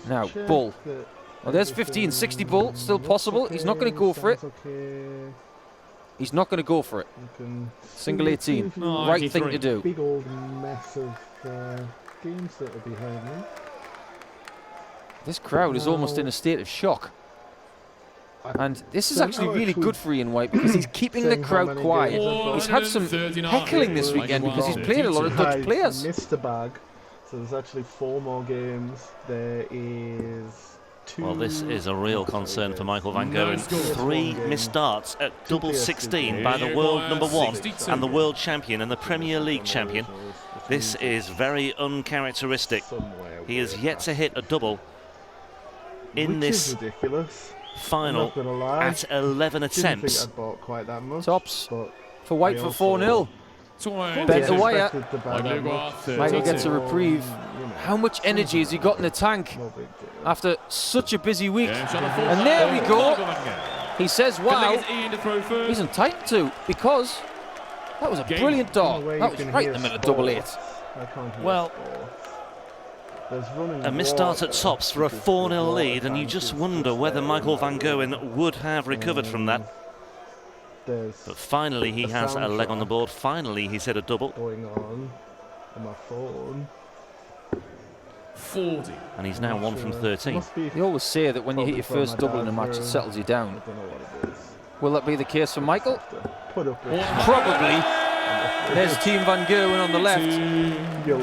Now, Bull. Well, there's 15, 60 Bull, still possible. He's not going to go for it. He's not going to go for it. Single 18. Right thing to do. Big old mess of games that are behind me. This crowd is almost in a state of shock. And this is actually really good for Ian White because he's keeping the crowd quiet. He's had some heckling this weekend because he's played a lot of Dutch players. Missed a bag. So there's actually 4 more games. There is 2. Well, this is a real concern for Michael van Gerwen. 3 missed starts at double 16 by the world #1 and the world champion and the Premier League champion. This is very uncharacteristic. He has yet to hit a double in this final at 11 attempts. Tops for White for 4-0. Bet the wire. Michael gets a reprieve. How much energy has he got in the tank after such a busy week? And there we go. He says, wow, he's entitled to, because that was a brilliant dart. That was right in the middle of double 8. Well, a missed start at tops for a 4-0 lead, and you just wonder whether Michael van Gerwen would have recovered from that. But finally he has a leg on the board. Finally he's hit a double. Going on my phone. 40. And he's now 1 from 13. You always say that when you hit your first double in a match, it settles you down. Will that be the case for Michael? Probably. There's Team Van Gerwen on the left.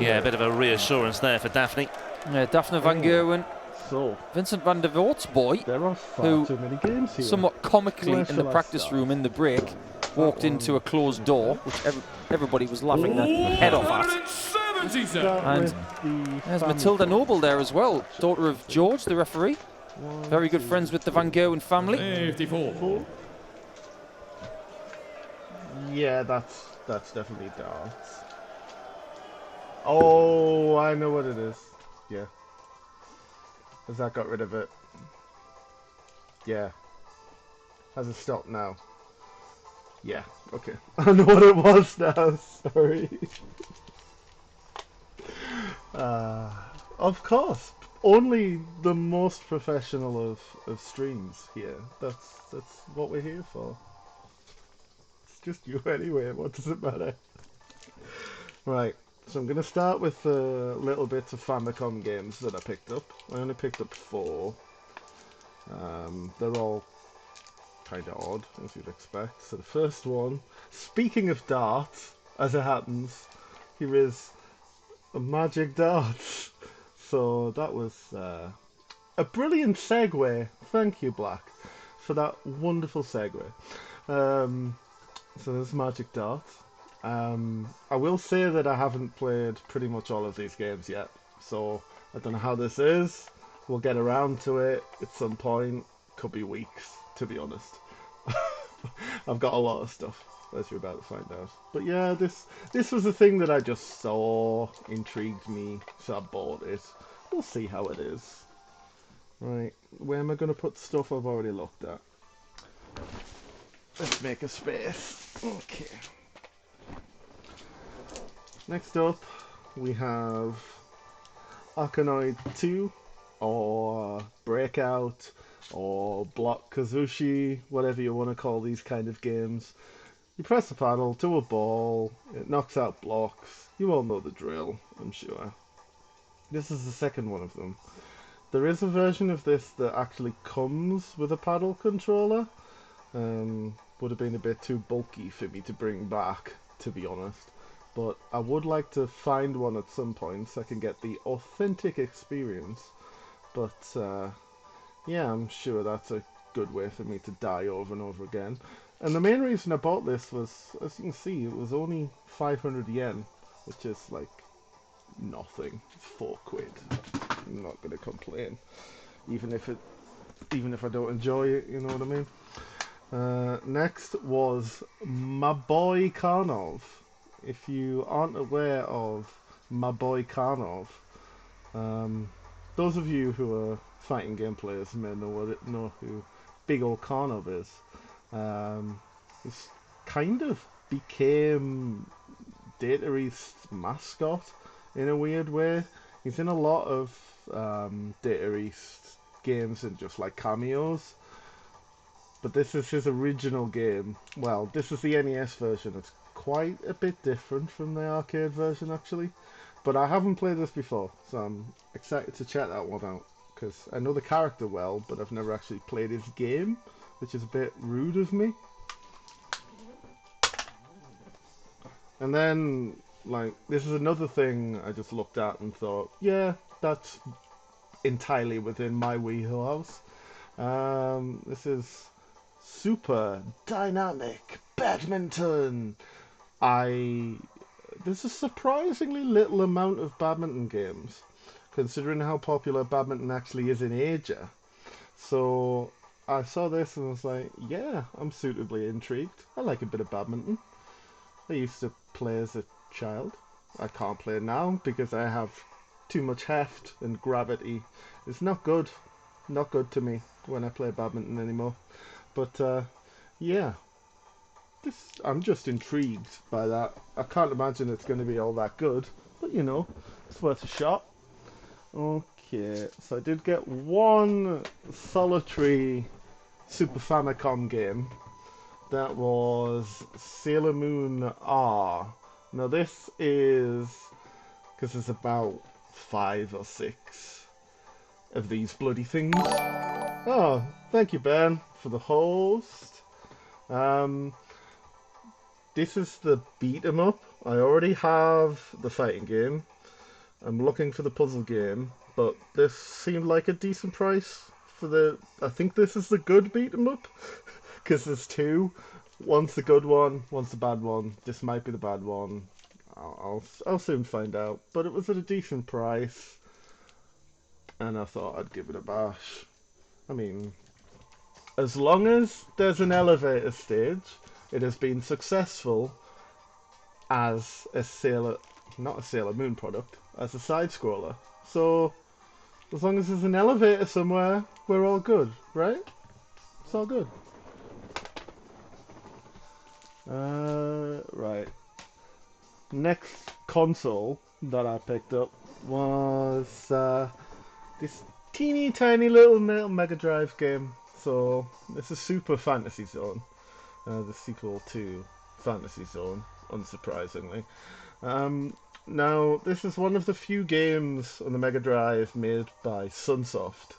Yeah, a bit of a reassurance there for Daphne. Yeah, Daphne Van Gerwen. Vincent van der Voort's boy, who somewhat comically in the practice room in the break walked into a closed door, which everybody was laughing their head off at. And there's Matilda Noble there as well, daughter of George, the referee. Very good friends with the Van Gerwen family. 54. Yeah, that's definitely darts. Oh, I know what it is. Yeah. Has that got rid of it? Yeah. Has it stopped now? Yeah, okay. I know what it was now, sorry. Of course. Only the most professional of streams here. That's what we're here for. It's just you anyway, what does it matter? Right. So I'm going to start with little bits of Famicom games that I picked up. I only picked up 4. They're all kind of odd, as you'd expect. So the first one, speaking of darts, as it happens, here is a magic darts. So that was a brilliant segue. Thank you, Black, for that wonderful segue. So there's magic darts. I will say that I haven't played pretty much all of these games yet, so I don't know how this is. We'll get around to it at some point. Could be weeks, to be honest. I've got a lot of stuff, as you're about to find out. But yeah, this was a thing that I just saw, intrigued me, so I bought it. We'll see how it is. Right, where am I going to put stuff I've already looked at? Let's make a space. Okay. Next up, we have Arkanoid 2, or Breakout, or Block Kazushi, whatever you want to call these kind of games. You press the paddle to a ball, it knocks out blocks. You all know the drill, I'm sure. This is the second one of them. There is a version of this that actually comes with a paddle controller. Would have been a bit too bulky for me to bring back, to be honest. But I would like to find one at some point so I can get the authentic experience. But yeah, I'm sure that's a good way for me to die over and over again. And the main reason I bought this was, as you can see, it was only 500 yen, which is like nothing. It's 4 quid. I'm not going to complain, even if I don't enjoy it. You know what I mean? Next was My Boy Karnov. If you aren't aware of My Boy Karnov, those of you who are fighting game players may know who Big Ol' Karnov is. He's kind of became Data East's mascot in a weird way. He's in a lot of Data East games and just like cameos. But this is his original game. Well, this is the NES version. It's quite a bit different from the arcade version, actually. But I haven't played this before, so I'm excited to check that one out. Because I know the character well, but I've never actually played his game, which is a bit rude of me. And then, like, this is another thing I just looked at and thought, yeah, that's entirely within my wheelhouse. This is Super Dynamic Badminton. There's a surprisingly little amount of badminton games, considering how popular badminton actually is in Asia. So I saw this and was like, yeah, I'm suitably intrigued. I like a bit of badminton. I used to play as a child. I can't play now because I have too much heft and gravity. It's not good. Not good to me when I play badminton anymore. But yeah, I'm just intrigued by that. I can't imagine it's going to be all that good, but you know, it's worth a shot. Okay, so I did get one solitary Super Famicom game. That was Sailor Moon R. Now this is, because there's about 5 or 6 of these bloody things. Oh, thank you, Ben, for the host. This is the beat 'em up. I already have the fighting game. I'm looking for the puzzle game, but this seemed like a decent price for the. I think this is the good beat 'em up, because there's 2. One's the good one, one's the bad one. This might be the bad one. I'll soon find out. But it was at a decent price, and I thought I'd give it a bash. I mean, as long as there's an elevator stage, it has been successful as not a Sailor Moon product, as a side scroller. So, as long as there's an elevator somewhere, we're all good, right? It's all good. Right. Next console that I picked up was this teeny tiny little Mega Drive game. So, this is Super Fantasy Zone, the sequel to Fantasy Zone, unsurprisingly. Now, this is one of the few games on the Mega Drive made by Sunsoft.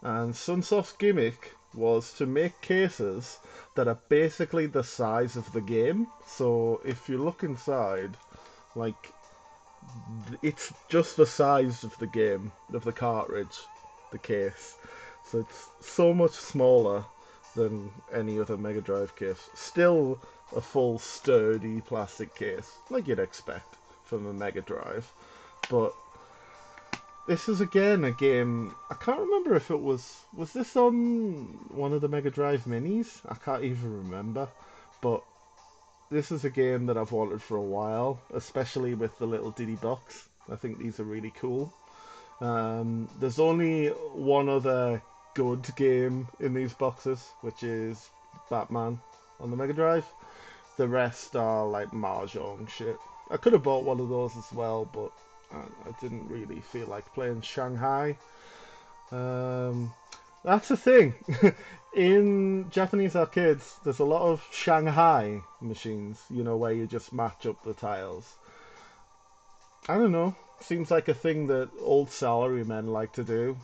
And Sunsoft's gimmick was to make cases that are basically the size of the game. So if you look inside, like, it's just the size of the game, of the cartridge, the case. So it's so much smaller than any other Mega Drive case. Still a full sturdy plastic case, like you'd expect from a Mega Drive. But this is again a game, I can't remember if it was this on one of the Mega Drive minis? I can't even remember. But this is a game that I've wanted for a while, especially with the little Diddy box. I think these are really cool. There's only one other good game in these boxes, which is Batman on the Mega Drive. The rest are like Mahjong shit. I could have bought one of those as well, but I didn't really feel like playing Shanghai. That's the thing. In Japanese arcades, there's a lot of Shanghai machines, you know, where you just match up the tiles. I don't know. Seems like a thing that old salarymen like to do.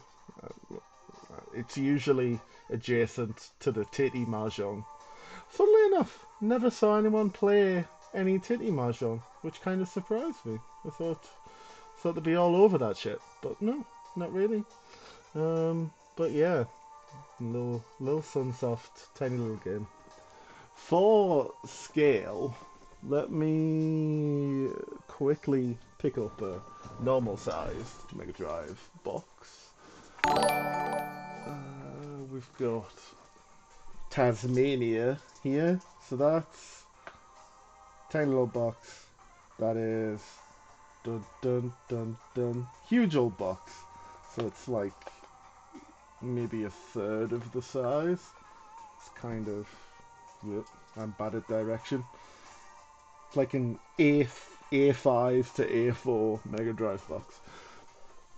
It's usually adjacent to the titty mahjong. Funnily enough, never saw anyone play any titty mahjong, which kind of surprised me. I thought they'd be all over that shit, but no, not really. But yeah, little Sunsoft, tiny little game. For scale, let me quickly pick up a normal sized Mega Drive box. We've got Tasmania here, so that's tiny little box. That is dun dun dun dun huge old box. So it's like maybe a third of the size. It's kind of, I'm bad at direction. It's like an A5 to A4 Mega Drive box.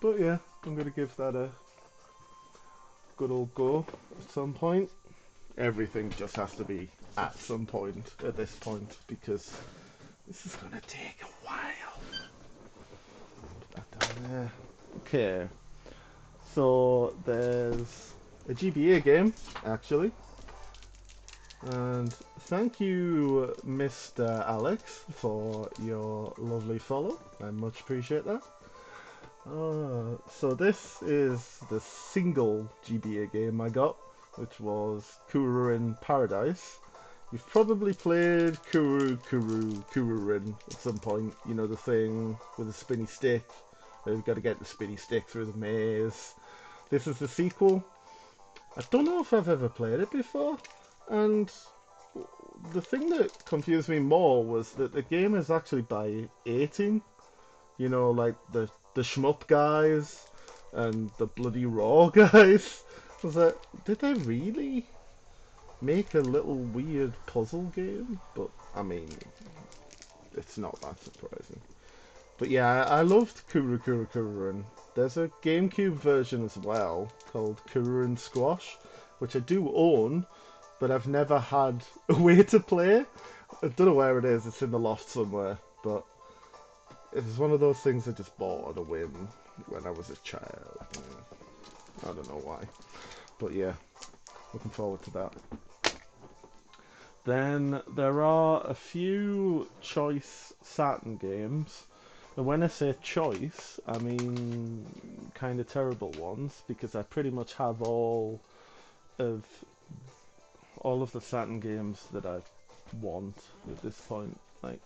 But yeah, I'm going to give that a good old go at some point. Everything just has to be at some point at this point because this is going to take a while. Put that down there. Okay. So there's a GBA game actually. And thank you, Mr. Alex, for your lovely follow. I much appreciate that. So this is the single GBA game I got, which was Kururin Paradise. You've probably played Kururin at some point. You know, the thing with the spinny stick. You've got to get the spinny stick through the maze. This is the sequel. I don't know if I've ever played it before. And the thing that confused me more was that the game is actually by 18. You know, like the shmup guys and the bloody raw guys. I was like, did they really make a little weird puzzle game? But, I mean, it's not that surprising. But yeah, I loved Kururin. There's a GameCube version as well called Kururin Squash, which I do own. But I've never had a way to play. I don't know where it is. It's in the loft somewhere. But it was one of those things I just bought on a whim when I was a child. I don't know why. But yeah, looking forward to that. Then there are a few choice Saturn games. And when I say choice, I mean kind of terrible ones. Because I pretty much have all of the Saturn games that I want at this point. Like,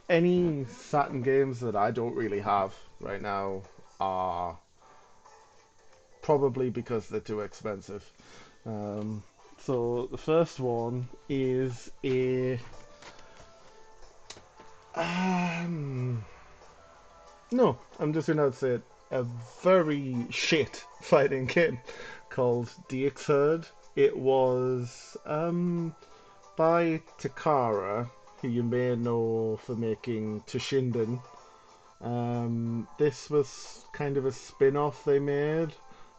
any Saturn games that I don't really have right now are probably because they're too expensive. So the first one is a no, I'm just gonna say it, a very shit fighting game called DX. It was by Takara, who you may know for making Toshinden. This was kind of a spin-off they made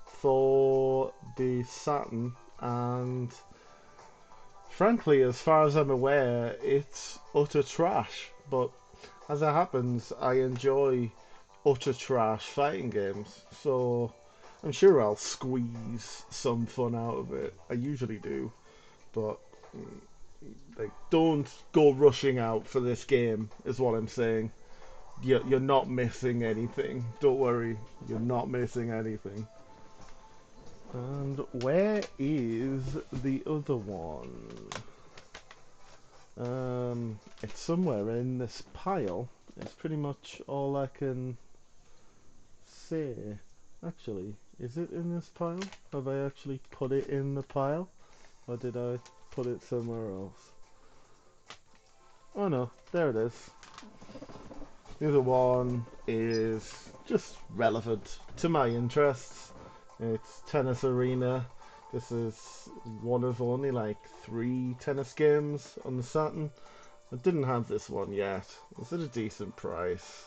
for the Saturn, and frankly, as far as I'm aware, it's utter trash. But as it happens, I enjoy utter trash fighting games, so I'm sure I'll squeeze some fun out of it. I usually do, but like, don't go rushing out for this game, is what I'm saying. You're not missing anything. Don't worry, you're not missing anything. And where is the other one? It's somewhere in this pile. It's pretty much all I can say. Actually, is it in this pile? Have I actually put it in the pile? Or did I put it somewhere else? Oh no, there it is. The other one is just relevant to my interests. It's Tennis Arena. This is one of only like 3 tennis games on the Saturn. I didn't have this one yet. It's at a decent price.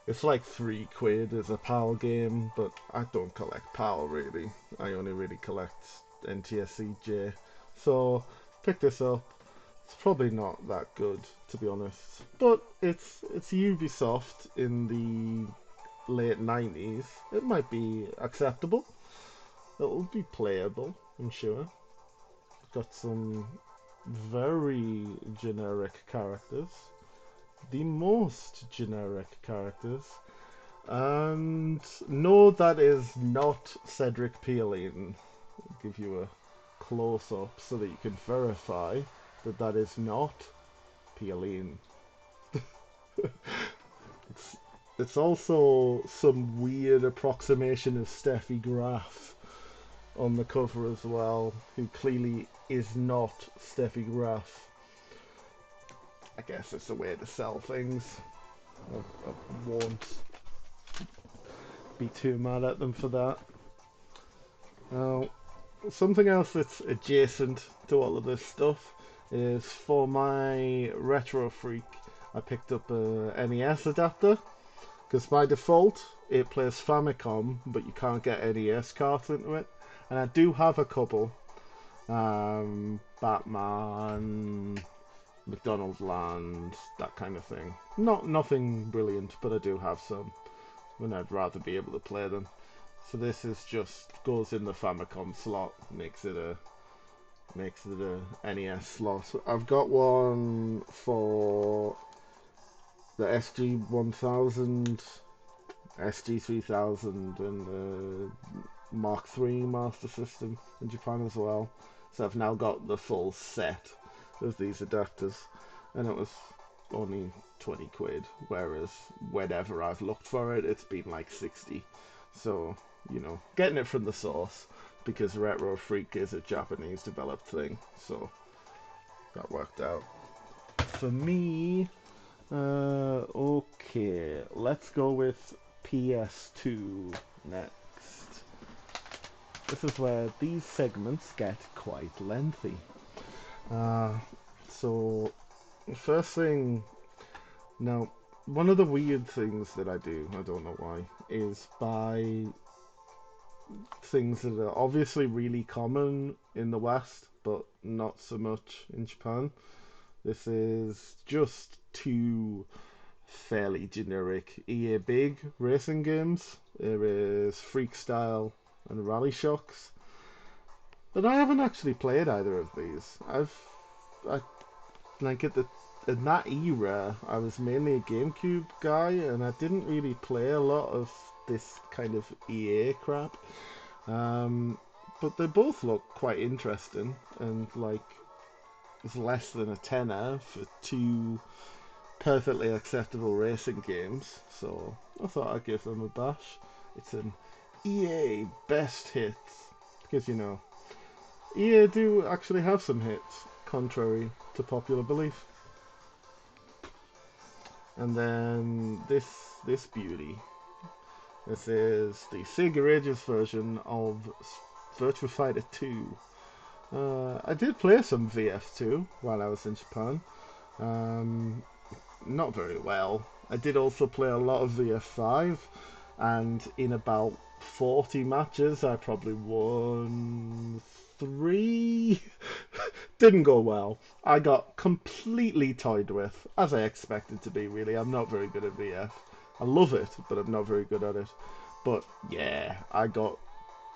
It's like £3 as a PAL game, but I don't collect PAL really. I only really collect NTSC-J. So, pick this up. It's probably not that good, to be honest. But it's Ubisoft in the late 90s. It might be acceptable. It'll be playable, I'm sure. It's got some very generic characters. The most generic characters. And no, that is not Cedric Pioline. I'll give you a close-up so that you can verify that that is not Pioline. It's also some weird approximation of Steffi Graf on the cover as well, who clearly is not Steffi Graf. I guess it's a way to sell things. I won't be too mad at them for that. Now, something else that's adjacent to all of this stuff is for my Retro Freak. I picked up a NES adapter because by default it plays Famicom, but you can't get NES cards into it. And I do have a couple. Batman, McDonald's Land, that kind of thing. Nothing brilliant, but I do have some, and I'd rather be able to play them. So this is just goes in the Famicom slot, makes it a NES slot. I've got one for the SG-1000, SG-3000, and the Mark III Master System in Japan as well. So I've now got the full set of these adapters, and it was only 20 quid, whereas whenever I've looked for it, it's been like 60. So, you know, getting it from the source, because Retro Freak is a Japanese developed thing, so that worked out. For me, okay, let's go with PS2 next. This is where these segments get quite lengthy. So, first thing, now, one of the weird things that I do, I don't know why, is buy things that are obviously really common in the West, but not so much in Japan. This is just two fairly generic EA Big racing games. There is Freakstyle and Rally Shocks. But I haven't actually played either of these. In that era, I was mainly a GameCube guy, and I didn't really play a lot of this kind of EA crap. But they both look quite interesting, and like, it's less than a tenner for two perfectly acceptable racing games, so I thought I'd give them a bash. It's an EA best hits, because, you know, EA do actually have some hits, contrary to popular belief. And then this beauty. This is the Sega Ages version of Virtua Fighter 2. I did play some VF2 while I was in Japan. Not very well. I did also play a lot of VF5, and in about 40 matches I probably won 3. Didn't go well. I got completely toyed with, as I expected to be, really. I'm not very good at VF. I love it, but I'm not very good at it. But yeah, I got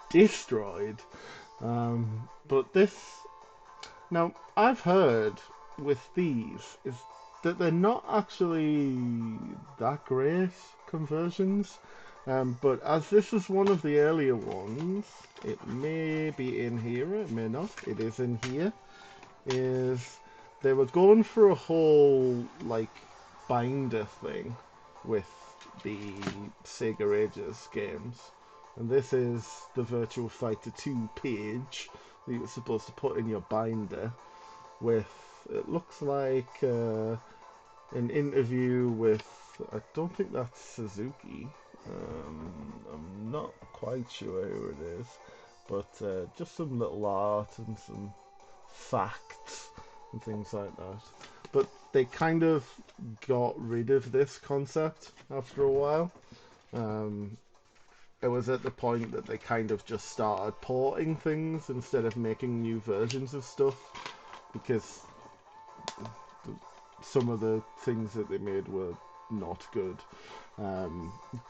destroyed. But this... Now, I've heard with these is that they're not actually that great conversions. But as this is one of the earlier ones, it may be in here, it may not, it is in here, is they were going for a whole, like, binder thing with the Sega Ages games. And this is the Virtua Fighter 2 page that you're supposed to put in your binder with, it looks like an interview with, I don't think that's Suzuki. I'm not quite sure who it is, but just some little art and some facts and things like that. But they kind of got rid of this concept after a while. It was at the point that they kind of just started porting things instead of making new versions of stuff, because some of the things that they made were not good.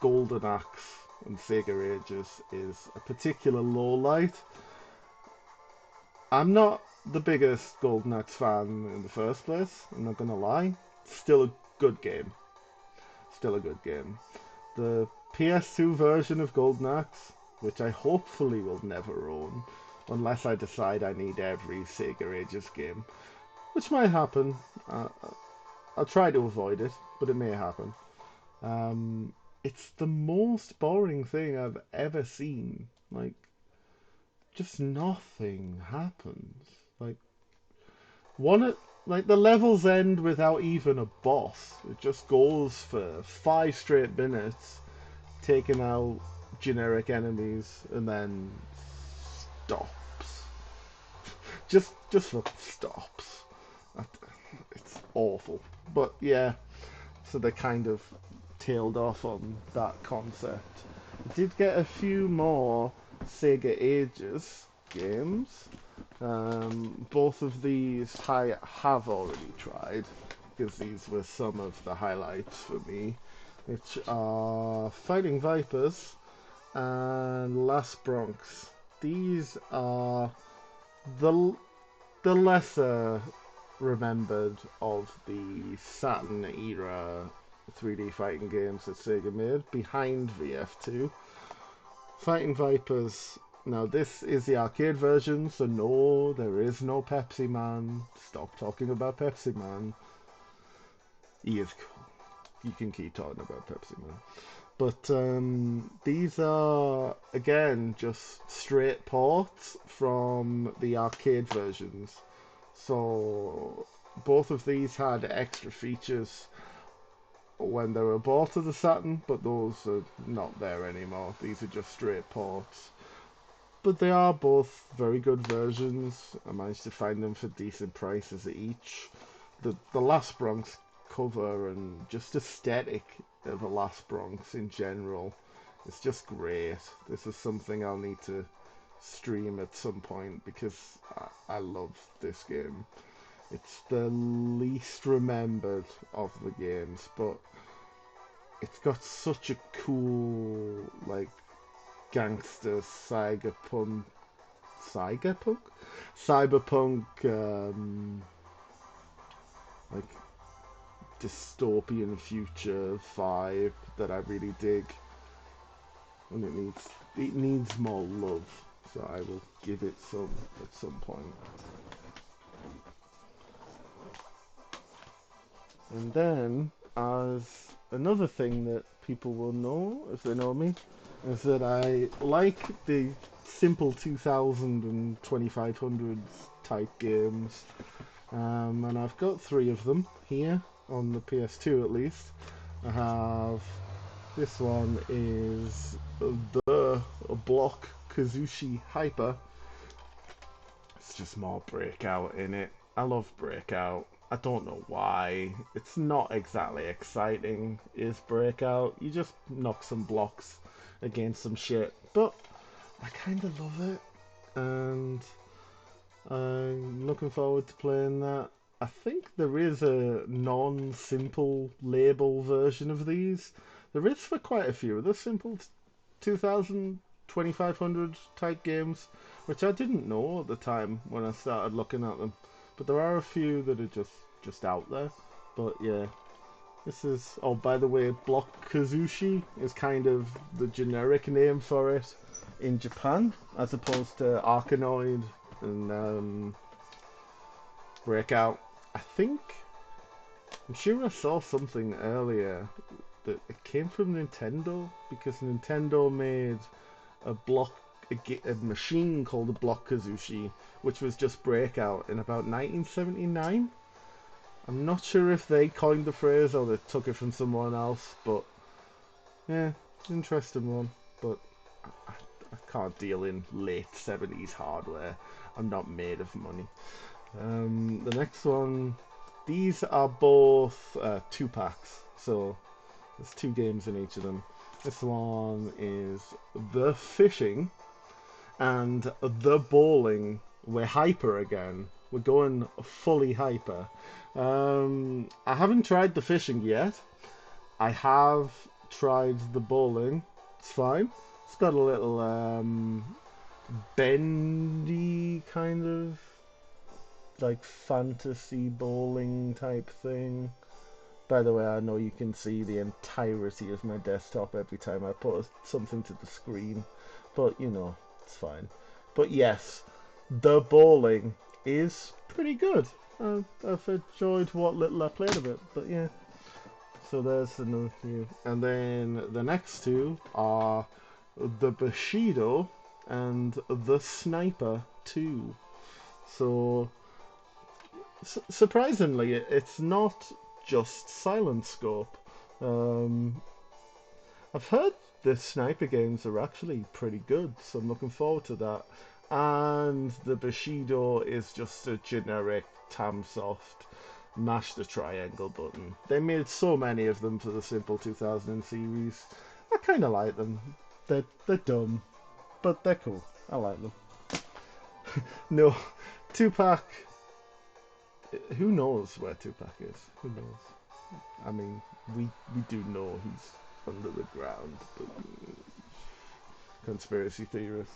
Golden Axe and Sega Ages is a particular lowlight. I'm not the biggest Golden Axe fan in the first place, I'm not gonna lie. Still a good game. Still a good game. The PS2 version of Golden Axe, which I hopefully will never own, unless I decide I need every Sega Ages game, which might happen. I'll try to avoid it, but it may happen. It's the most boring thing I've ever seen. Like, just nothing happens. Like, the levels end without even a boss. It just goes for 5 straight minutes, taking out generic enemies, and then stops. just stops. It's awful. But yeah, so they kind of tailed off on that concept. I did get a few more Sega Ages games. Both of these I have already tried, because these were some of the highlights for me, which are Fighting Vipers and Last Bronx. These are the lesser remembered of the Saturn era 3D fighting games that Sega made, behind VF2. Fighting Vipers. Now, this is the arcade version, so no, there is no Pepsi Man. Stop talking about Pepsi Man. He is cool. You can keep talking about Pepsi Man. But these are, again, just straight ports from the arcade versions. So, both of these had extra features when they were bought to the Saturn, but those are not there anymore. These are just straight ports. But they are both very good versions. I managed to find them for decent prices each. The Last Bronx cover and just aesthetic of the Last Bronx in general is just great. This is something I'll need to stream at some point, because I love this game. It's the least remembered of the games, but it's got such a cool, like, gangster cyberpunk like dystopian future vibe that I really dig, and it needs more love, so I will give it some at some point. And then, as another thing that people will know if they know me, is that I like the simple 2000 and 2500s type games, and I've got 3 of them here on the PS2 at least. I have, this one is the Block Kazushi Hyper. It's just more Breakout in it. I love Breakout. I don't know why. It's not exactly exciting, is Breakout. You just knock some blocks against some shit, but I kind of love it, and I'm looking forward to playing that. I think there is a non-simple label version of these. There is for quite a few of the simple 2000, 2500 type games, which I didn't know at the time when I started looking at them. But there are a few that are just out there. But yeah, this is... Oh, by the way, Block Kazushi is kind of the generic name for it in Japan, as opposed to Arkanoid and Breakout. I'm sure I saw something earlier that it came from Nintendo, because Nintendo made a machine called the Block Kazushi, which was just Breakout in about 1979. I'm not sure if they coined the phrase or they took it from someone else, but yeah, interesting one. But I can't deal in late 70s hardware. I'm not made of money. The next one, these are both 2-packs, so there's 2 games in each of them. This one is The Fishing and The Bowling. We're hyper again. We're going fully hyper. I haven't tried The Fishing yet. I have tried The Bowling. It's fine. It's got a little bendy kind of like fantasy bowling type thing. By the way, I know you can see the entirety of my desktop every time I put something to the screen, but you know, it's fine. But yes, The Bowling is pretty good. I've enjoyed what little I played of it, but yeah. So there's another few. And then the next 2 are The Bushido and The Sniper 2. So surprisingly, it's not just Silent Scope. I've heard the sniper games are actually pretty good, so I'm looking forward to that. And the Bushido is just a generic Tamsoft mash the triangle button. They made so many of them for the Simple 2000 series. I kind of like them. They're dumb, but they're cool. I like them. No, Tupac. Who knows where Tupac is? Who knows? I mean, we do know he's under the ground, but conspiracy theorists.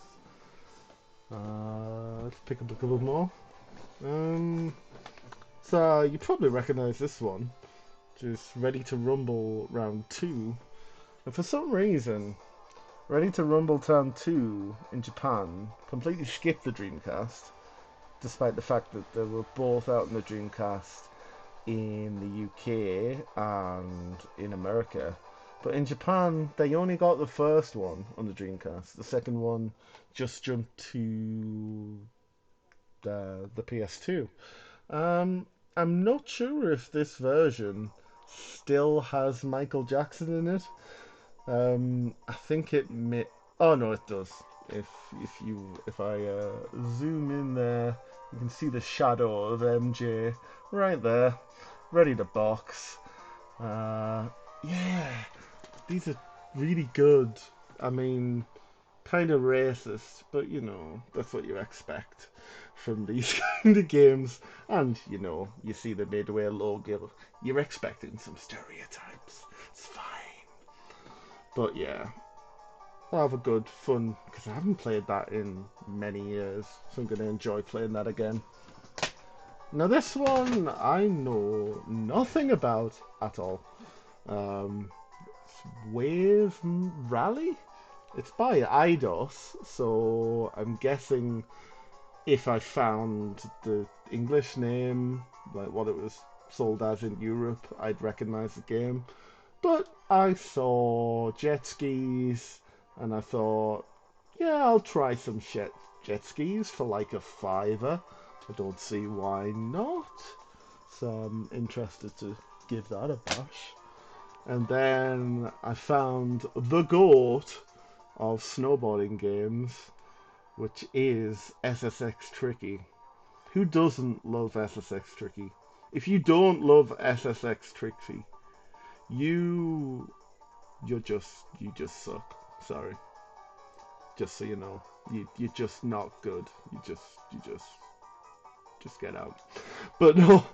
Let's pick up a couple more. So you probably recognise this one, which is Ready to Rumble Round 2. And for some reason, Ready to Rumble Round 2 in Japan completely skipped the Dreamcast, despite the fact that they were both out in the Dreamcast in the UK and in America. But in Japan, they only got the first one on the Dreamcast. The second one just jumped to the PS2. I'm not sure if this version still has Michael Jackson in it. I think it may. Oh no, it does. If I zoom in there, you can see the shadow of MJ right there, ready to box. Yeah, these are really good. I mean, kind of racist, but you know, that's what you expect from these kind of games. And you know, you see the Midway logo, you're expecting some stereotypes. It's fine. But yeah, I'll have a good fun, because I haven't played that in many years, so I'm going to enjoy playing that again. Now this one I know nothing about at all. Wave Rally? It's by Eidos, so I'm guessing if I found the English name, like what it was sold as in Europe, I'd recognise the game. But I saw jet skis, and I thought, yeah, I'll try some jet skis for like a $5. I don't see why not. So I'm interested to give that a bash. And then I found the GOAT of snowboarding games, which is SSX Tricky. Who doesn't love SSX Tricky? If you don't love SSX Tricky, you just suck. Sorry. Just so you know, you're just not good. You just get out. But no,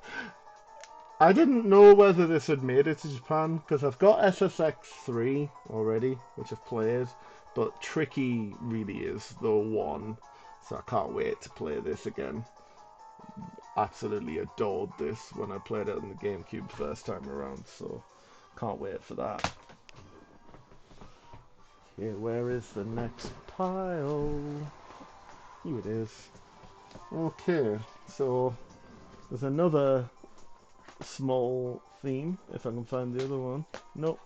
I didn't know whether this had made it to Japan, because I've got SSX3 already, which I've played, but Tricky really is the one, so I can't wait to play this again. Absolutely adored this when I played it on the GameCube first time around, so can't wait for that. Okay, where is the next pile? Here it is. Okay, so there's another small theme, if I can find the other one. Nope,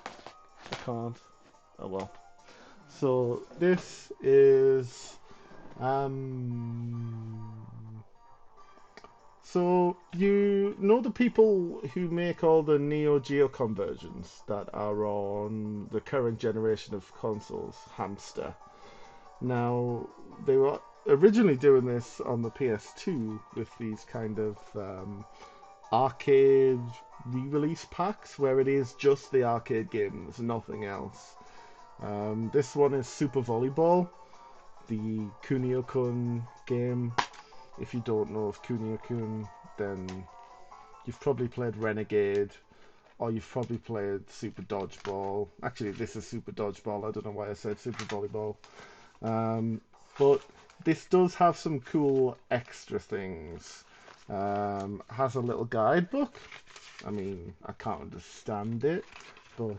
I can't. Oh well. So this is so you know the people who make all the Neo Geo conversions that are on the current generation of consoles, Hamster. Now, they were originally doing this on the PS2 with these kind of arcade re-release packs where it is just the arcade games, nothing else. This one is Super Volleyball, the Kunio-kun game. If you don't know of Kunio-kun, then you've probably played Renegade, or you've probably played Super Dodgeball. Actually, this is Super Dodgeball. I don't know why I said Super Volleyball. But this does have some cool extra things. Has a little guidebook. I mean, I can't understand it, but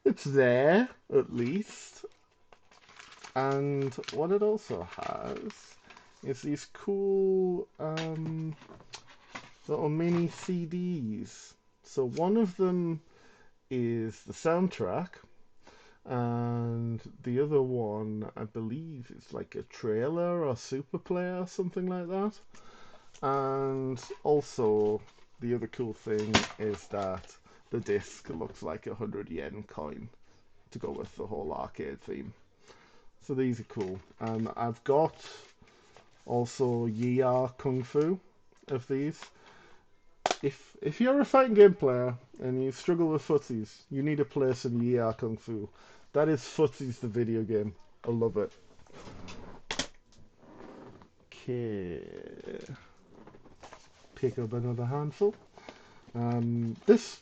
it's there at least. And what it also has is these cool little mini CDs. So one of them is the soundtrack, and the other one, I believe, is like a trailer or super play or something like that. And also, the other cool thing is that the disc looks like a 100 yen coin to go with the whole arcade theme. So these are cool. I've got also Yi Kung Fu of these. if you're a fighting game player and you struggle with footsies, you need to play some Yi Kung Fu. That is Footsies the video game. I love it. Okay. Pick up another handful. This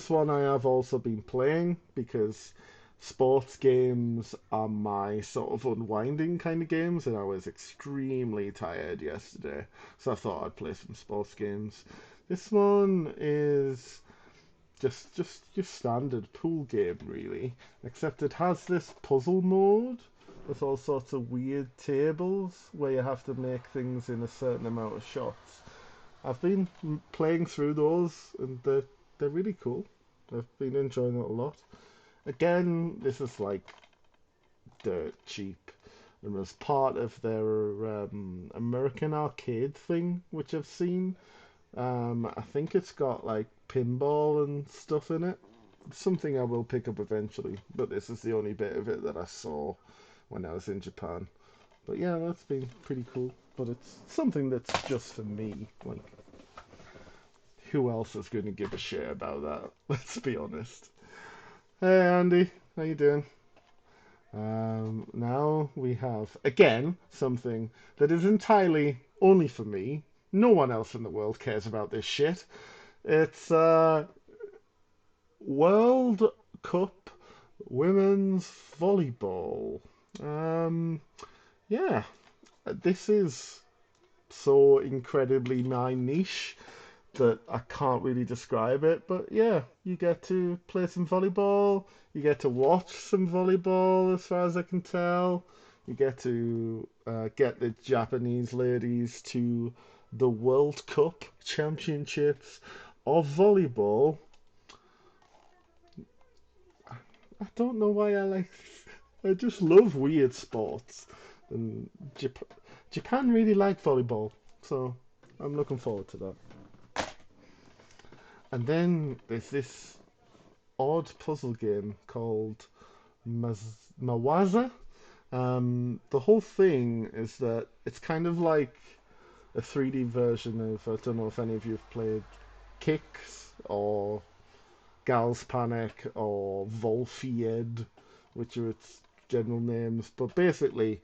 one I have also been playing because sports games are my sort of unwinding kind of games, and I was extremely tired yesterday, so I thought I'd play some sports games. This one is just your standard pool game, really, except it has this puzzle mode with all sorts of weird tables where you have to make things in a certain amount of shots. I've been playing through those, and they're really cool. I've been enjoying it a lot. Again, this is like dirt cheap, and was part of their American arcade thing, which I've seen. I think it's got like pinball and stuff in it. It's something I will pick up eventually, but this is the only bit of it that I saw when I was in Japan. But yeah, that's been pretty cool. But it's something that's just for me. Like, who else is going to give a shit about that? Let's be honest. Hey Andy, how you doing? Now we have, again, something that is entirely only for me. No one else in the world cares about this shit. It's World Cup Women's Volleyball. Yeah, this is so incredibly my niche that I can't really describe it, but yeah, you get to play some volleyball, you get to watch some volleyball as far as I can tell, you get to get the Japanese ladies to the World Cup Championships of volleyball. I don't know why I just love weird sports, and Japan really like volleyball, so I'm looking forward to that. And then there's this odd puzzle game called Mawaza. The whole thing is that it's kind of like a 3D version of, I don't know if any of you have played Kicks or Gal's Panic or Volfied, which are its general names. But basically,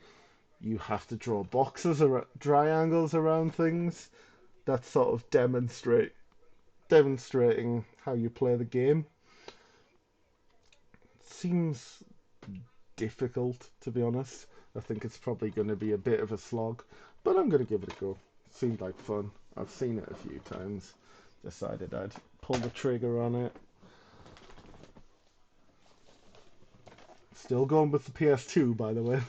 you have to draw boxes or triangles around things that sort of demonstrating how you play the game. It seems difficult, to be honest. I think it's probably going to be a bit of a slog, but I'm going to give it a go. Seemed like fun. I've seen it a few times. Decided I'd pull the trigger on it. Still going with the PS2, by the way.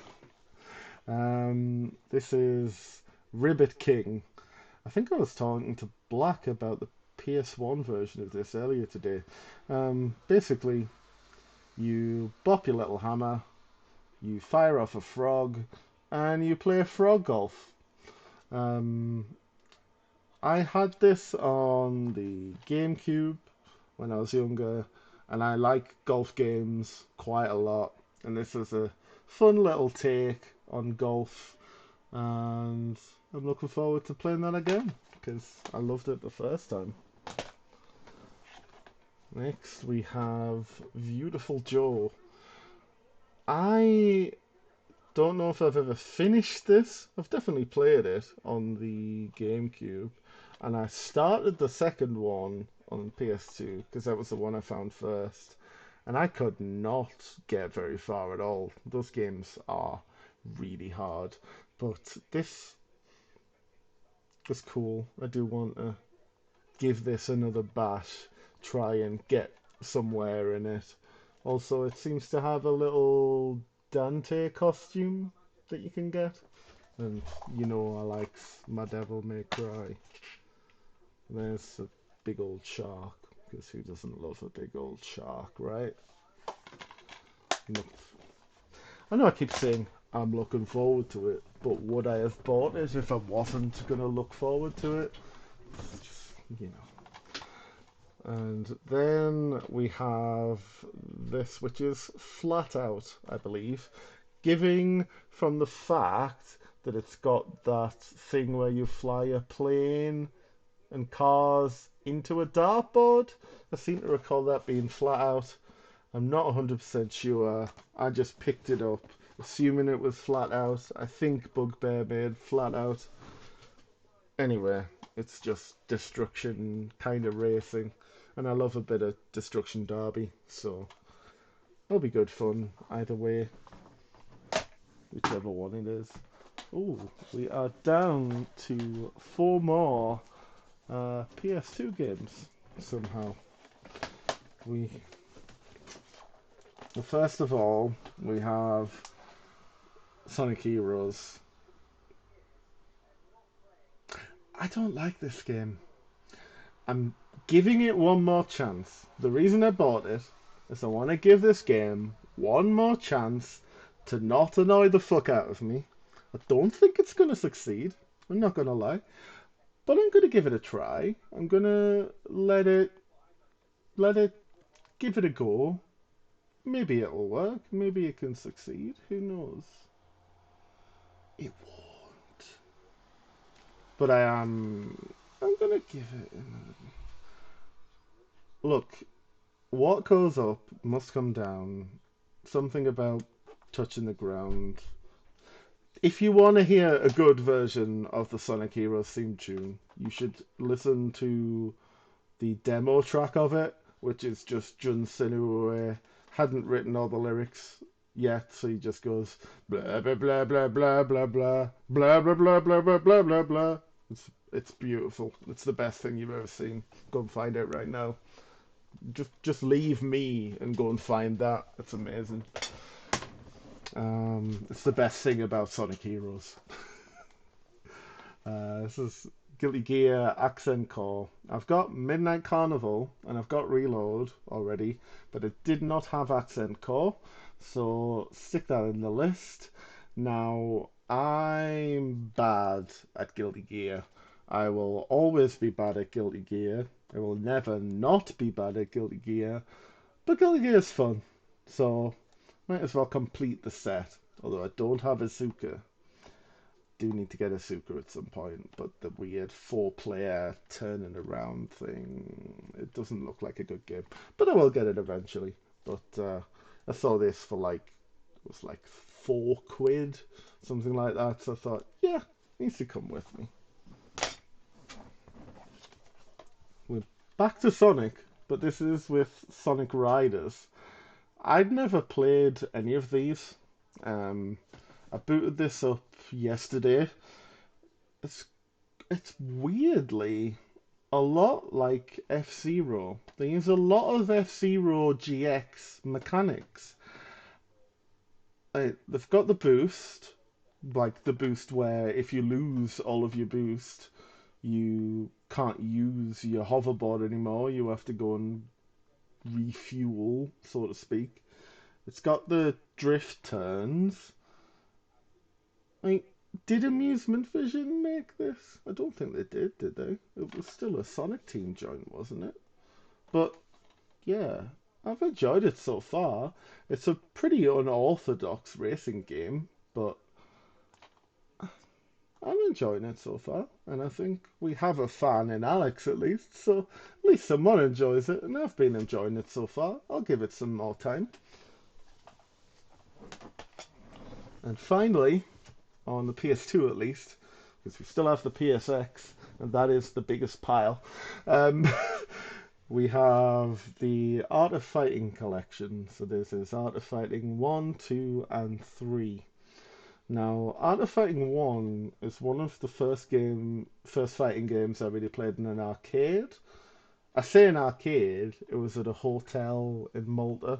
This is Ribbit King. I think I was talking to Black about the PS1 version of this earlier today. Basically, you bop your little hammer, you fire off a frog, and you play frog golf. I had this on the GameCube when I was younger, and I like golf games quite a lot. And this is a fun little take on golf, and I'm looking forward to playing that again because I loved it the first time. Next we have Beautiful Joe. I don't know if I've ever finished this. I've definitely played it on the GameCube, and I started the second one on PS2 because that was the one I found first, and I could not get very far at all. Those games are really hard, but this was cool. I do want to give this another bash, try and get somewhere in it. Also, it seems to have a little Dante costume that you can get, and you know I like my Devil May Cry. There's a big old shark, because who doesn't love a big old shark, right? Look, I know I keep saying I'm looking forward to it, but would I have bought it if I wasn't going to look forward to it? Just, you know. And then we have this, which is Flat Out, I believe, giving from the fact that it's got that thing where you fly a plane and cars into a dartboard. I seem to recall that being flat out. I'm not 100% sure. I just picked it up, assuming it was flat out. I think Bugbear made flat out. Anyway, it's just destruction kind of racing, and I love a bit of destruction derby, so it'll be good fun either way, whichever one it is. Oh, we are down to 4 more PS2 games somehow. Well, first of all, we have Sonic Heroes. I don't like this game. I'm giving it one more chance. The reason I bought it is I want to give this game one more chance to not annoy the fuck out of me. I don't think it's going to succeed. I'm not going to lie. But I'm going to give it a try. I'm going to let it give it a go. Maybe it'll work. Maybe it can succeed. Who knows? It won't. But I'm going to give it another... Look, what goes up must come down. Something about touching the ground. If you want to hear a good version of the Sonic Heroes theme tune, you should listen to the demo track of it, which is just Jun Senue. Hadn't written all the lyrics yet, so he just goes blah blah blah blah blah blah blah blah blah blah blah blah blah blah blah. It's beautiful. It's the best thing you've ever seen. Go and find it right now. Just leave me and go and find that. It's amazing. It's the best thing about Sonic Heroes. This is Guilty Gear Accent Core. I've got Midnight Carnival and I've got Reload already, but it did not have Accent Core, so stick that in the list. Now, I'm bad at Guilty Gear. I will always be bad at Guilty Gear. I will never not be bad at Guilty Gear, but Guilty Gear is fun, so might as well complete the set. Although I don't have Azuka. Do need to get Azuka at some point, but the weird 4-player turning around thing, it doesn't look like a good game. But I will get it eventually. But I saw this for it was like £4, something like that. So I thought, yeah, it needs to come with me. We're back to Sonic, but this is with Sonic Riders. I'd never played any of these. I booted this up yesterday. It's weirdly a lot like F-Zero. They use a lot of F-Zero GX mechanics. They've got the boost, like the boost where if you lose all of your boost, you can't use your hoverboard anymore. You have to go and refuel, so to speak. It's got the drift turns. Did Amusement Vision make this? I don't think they did they? It was still a Sonic Team joint, wasn't it? But, yeah, I've enjoyed it so far. It's a pretty unorthodox racing game, but I'm enjoying it so far. And I think we have a fan in Alex at least, so at least someone enjoys it, and I've been enjoying it so far. I'll give it some more time. And finally, on the PS2 at least, because we still have the PSX, and that is the biggest pile. We have the Art of Fighting collection. So this is Art of Fighting 1, 2, and 3. Now, Art of Fighting 1 is one of the first fighting games I really played in an arcade. I say an arcade, it was at a hotel in Malta.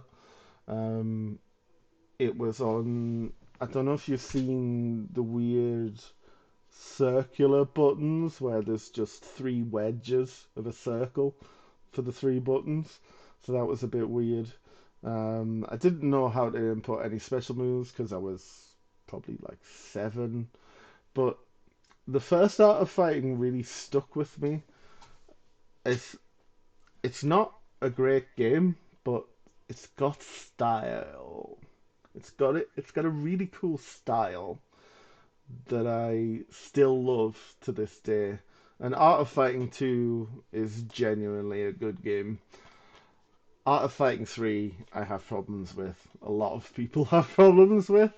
It was on... I don't know if you've seen the weird circular buttons where there's just 3 wedges of a circle for the 3 buttons. So that was a bit weird. I didn't know how to input any special moves because I was probably like 7. But the first Art of Fighting really stuck with me. It's not a great game, but it's got style. It's got a really cool style that I still love to this day. And Art of Fighting 2 is genuinely a good game. Art of Fighting 3, I have problems with. A lot of people have problems with.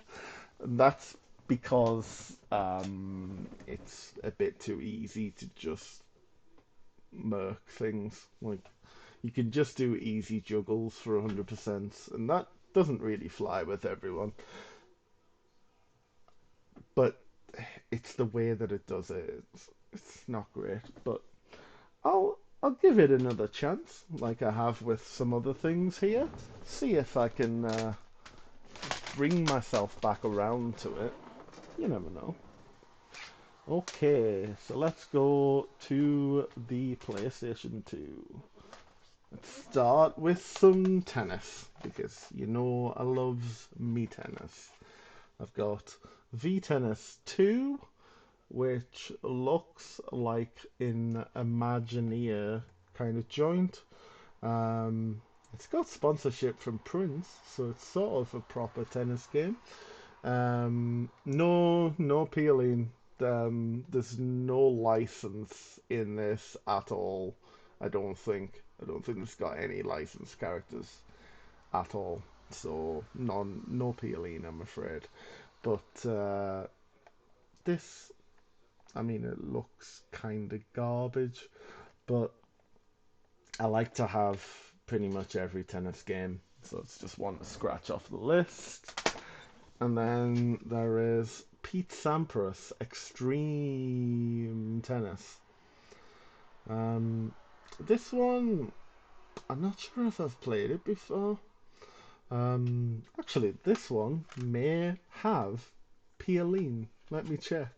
And that's because it's a bit too easy to just murk things. Like, you can just do easy juggles for 100%, and that doesn't really fly with everyone. But it's the way that it does it. It's not great, but I'll give it another chance, like I have with some other things here. See if I can bring myself back around to it. You never know. Okay, so let's go to the PlayStation 2. Let's start with some tennis, because you know I loves me tennis. I've got V-Tennis 2, which looks like an Imagineer kind of joint. It's got sponsorship from Prince, so it's sort of a proper tennis game. No peeling. There's no license in this at all. I don't think it's got any licensed characters at all. So no peeling, I'm afraid. But this, I mean, it looks kind of garbage, but I like to have pretty much every tennis game, so it's just one to scratch off the list. And then there is Pete Sampras Extreme Tennis. This one, I'm not sure if I've played it before. Actually, this one may have Pioline. Let me check.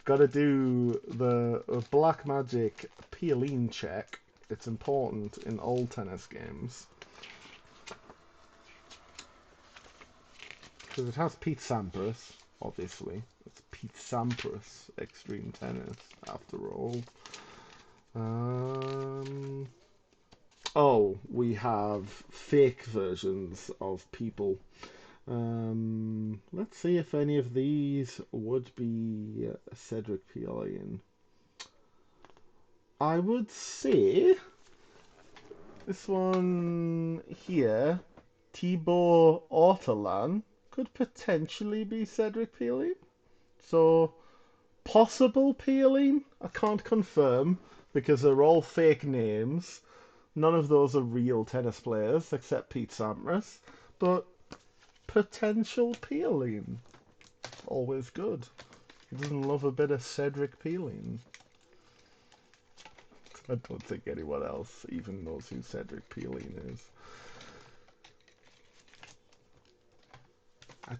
Got to do the Black Magic Pioline check. It's important in all tennis games. Because it has Pete Sampras, obviously. It's Pete Sampras Extreme Tennis, after all. Oh, we have fake versions of people. Let's see if any of these would be Cedric Pioline. I would say this one here, Thibaut Ortolan, could potentially be Cedric Pioline. So, possible Pioline? I can't confirm because they're all fake names. None of those are real tennis players except Pete Sampras. But potential Pioline. Always good. Who doesn't love a bit of Cedric Pioline? I don't think anyone else even knows who Cedric Pioline is.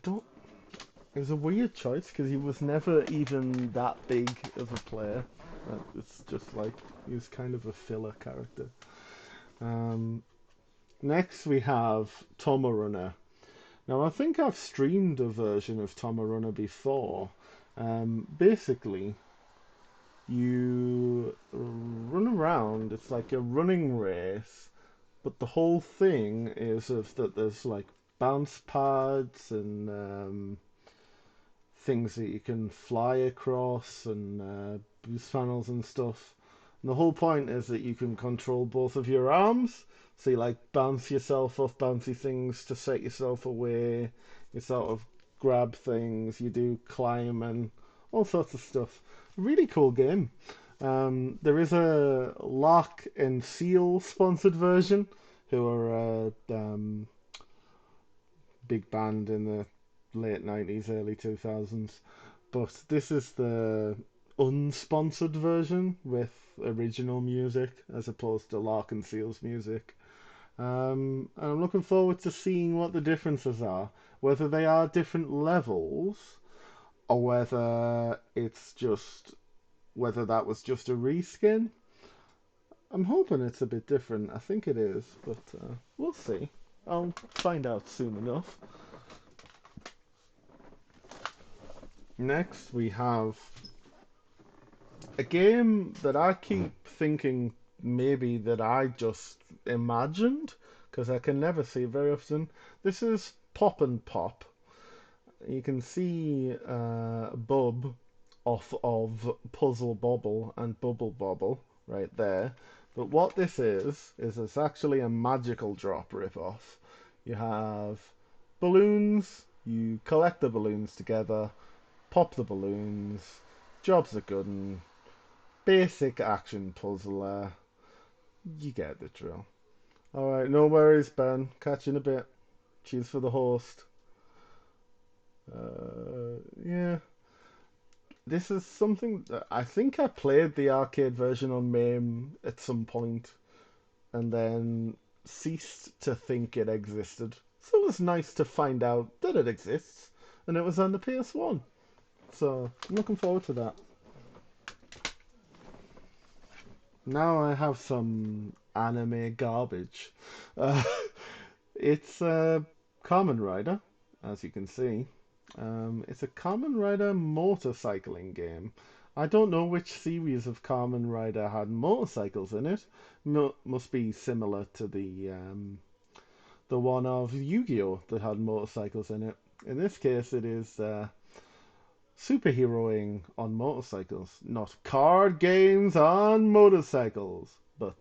It was a weird choice because he was never even that big of a player. It's just like he was kind of a filler character. Next we have Tomorunner. Now I think I've streamed a version of Tomorunner before. Basically, you run around. It's like a running race, but the whole thing is that there's like bounce pads and things that you can fly across and boost panels and stuff. And the whole point is that you can control both of your arms. So you like bounce yourself off bouncy things to set yourself away. You sort of grab things. You do climb and all sorts of stuff. Really cool game. There is a Lock and Seal sponsored version, who are a big band in the late 90s, early 2000s. But this is the unsponsored version with original music as opposed to Lark and Seal's music. And I'm looking forward to seeing what the differences are, whether they are different levels or whether that was just a reskin. I'm hoping it's a bit different. I think it is, but we'll see. I'll find out soon enough. Next, we have a game that I keep thinking maybe that I just imagined, because I can never see it very often. This is Pop and Pop. You can see Bub off of Puzzle Bobble and Bubble Bobble right there. But what this is it's actually a magical drop ripoff. You have balloons, you collect the balloons together, pop the balloons, job's a good one, basic action puzzler. You get the drill. Alright, no worries, Ben. Catch you in a bit. Cheers for the host. Yeah. This is something that I think I played the arcade version on MAME at some point and then ceased to think it existed. So it was nice to find out that it exists and it was on the PS1. So I'm looking forward to that. Now I have some anime garbage. Uh, it's Kamen Rider, as you can see. It's a Kamen Rider motorcycling game. I don't know which series of Kamen Rider had motorcycles in it. Must be similar to the one of Yu-Gi-Oh! That had motorcycles in it. In this case, it is superheroing on motorcycles, not card games on motorcycles. But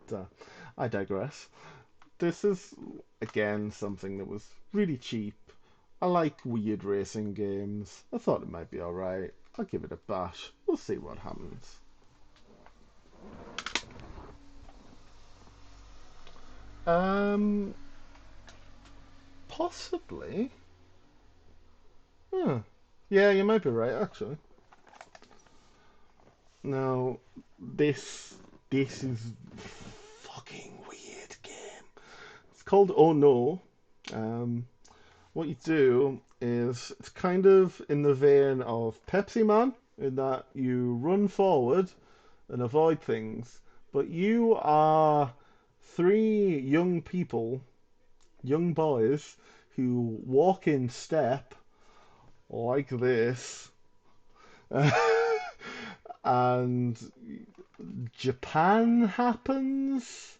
I digress. This is, again, something that was really cheap. I like weird racing games. I thought it might be alright. I'll give it a bash. We'll see what happens. Possibly. Huh. Yeah, you might be right, actually. Now, this is fucking weird game. It's called Oh No. What you do is it's kind of in the vein of Pepsi Man, in that you run forward and avoid things, but you are three young people, young boys, who walk in step like this, and Japan happens.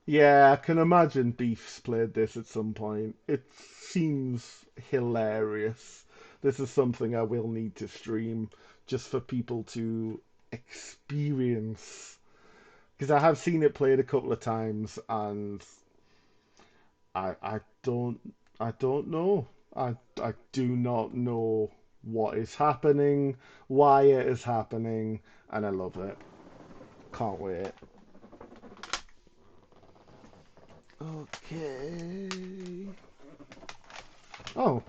Yeah, I can imagine Beef's played this at some point. It seems hilarious. This is something I will need to stream just for people to experience. Because I have seen it played a couple of times and I don't know. I do not know what is happening, why it is happening, and I love it. Can't wait. Okay. Oh,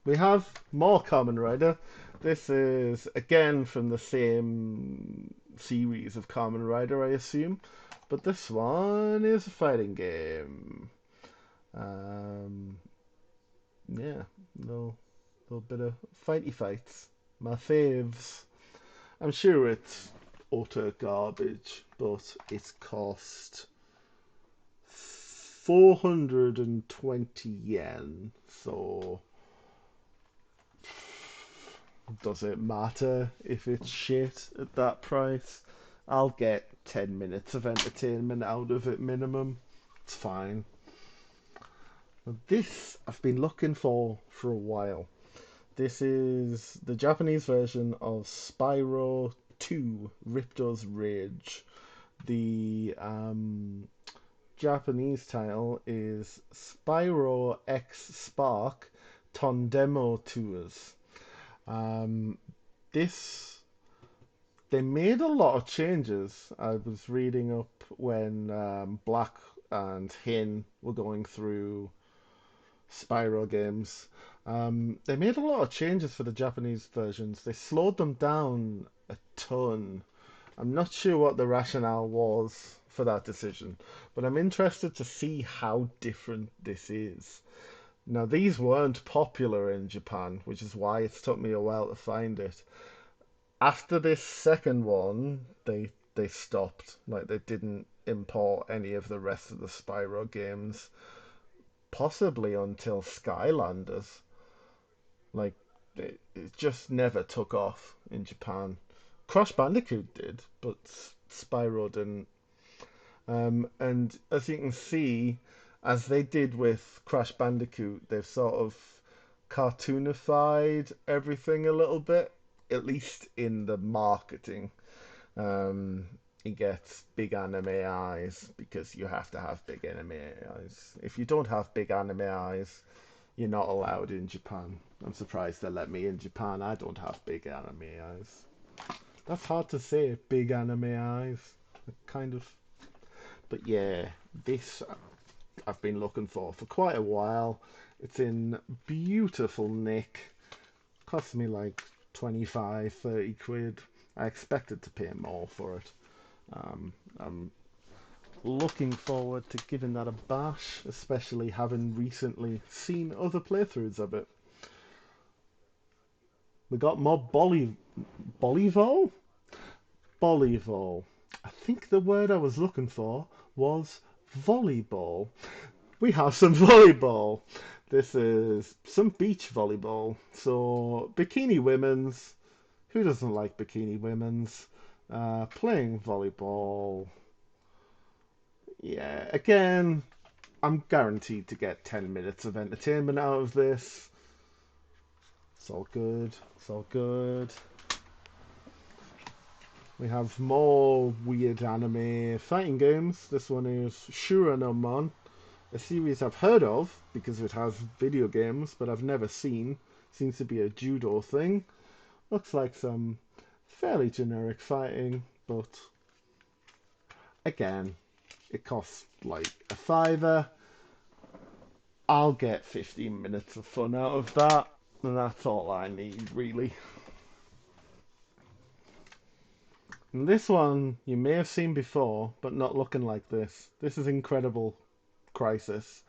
we have more Kamen Rider. This is again from the same series of Kamen Rider, I assume, but this one is a fighting game. Yeah, no, little bit of fighty fights. My faves. I'm sure it's utter garbage, but it's cost 420 yen, so does it matter if it's shit at that price? I'll get 10 minutes of entertainment out of it minimum. It's fine. This I've been looking for a while. This is the Japanese version of Spyro 2 Ripto's Rage. The Japanese title is Spyro X Spark Tondemo Tours. This they made a lot of changes. I was reading up when Black and Hin were going through Spyro games. They made a lot of changes for the Japanese versions. They slowed them down a ton. I'm not sure what the rationale was for that decision, but I'm interested to see how different this is. Now, these weren't popular in Japan, which is why it's took me a while to find it. After this second one, they stopped. Like, they didn't import any of the rest of the Spyro games, possibly until Skylanders. Like, it just never took off in Japan. Crash Bandicoot did, but Spyro didn't. And as you can see, as they did with Crash Bandicoot, they've sort of cartoonified everything a little bit. at least in the marketing. He gets big anime eyes because you have to have big anime eyes. If you don't have big anime eyes, you're not allowed in Japan. I'm surprised they let me in Japan. I don't have big anime eyes. That's hard to say, big anime eyes. Kind of. But yeah, this I've been looking for quite a while. It's in beautiful nick. Cost me like 25, 30 quid. I expected to pay more for it. I'm looking forward to giving that a bash, especially having recently seen other playthroughs of it. We got more Bollyvol? Volleyball. I think the word I was looking for was volleyball. We have some volleyball. This is some beach volleyball. So, bikini women's. Who doesn't like bikini women's? Playing volleyball. Yeah, again, I'm guaranteed to get 10 minutes of entertainment out of this. It's all good. It's all good. We have more weird anime fighting games. This one is Shura no Mon, a series I've heard of because it has video games, but I've never seen. Seems to be a judo thing. Looks like some fairly generic fighting, but again, it costs like a $5. I'll get 15 minutes of fun out of that, and that's all I need, really. And this one you may have seen before, but not looking like this. This is Incredible Crisis.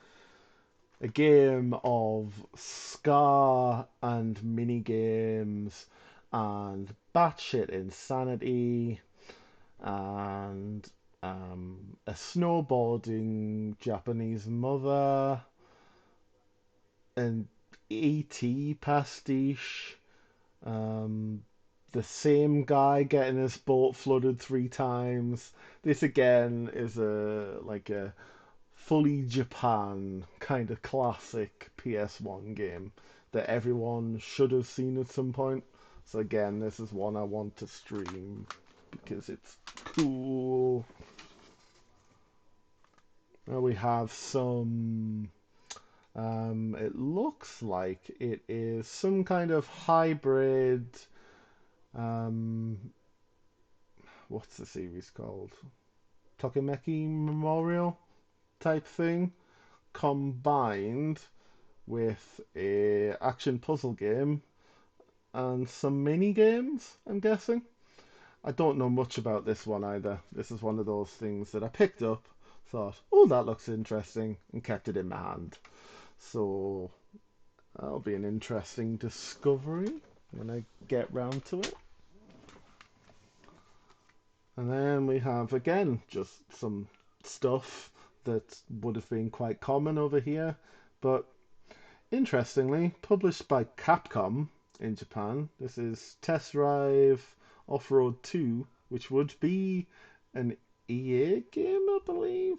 A game of Scar and mini games and batshit insanity and a snowboarding Japanese mother, an E.T. pastiche, the same guy getting his boat flooded 3 times. This again is a fully Japan kind of classic PS1 game that everyone should have seen at some point. So again, this is one I want to stream because it's cool. Now we have some it looks like it is some kind of hybrid what's the series called? Tokimeki Memorial type thing combined with a action puzzle game and some mini games, I'm guessing. I don't know much about this one either. This is one of those things that I picked up, thought, oh, that looks interesting, and kept it in my hand. So that'll be an interesting discovery when I get round to it. And then we have, again, just some stuff that would have been quite common over here, but interestingly, published by Capcom in Japan. This is Test Drive Off-Road 2, which would be an EA game, I believe.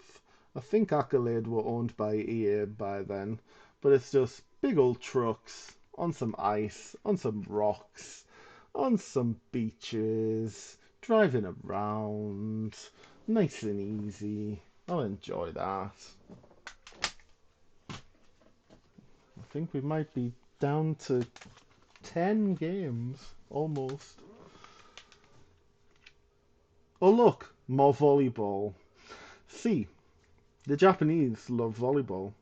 I think Accolade were owned by EA by then, but it's just big old trucks on some ice, on some rocks, on some beaches, driving around, nice and easy. I'll enjoy that. I think we might be down to 10 games, almost. Oh look, more volleyball. See, the Japanese love volleyball.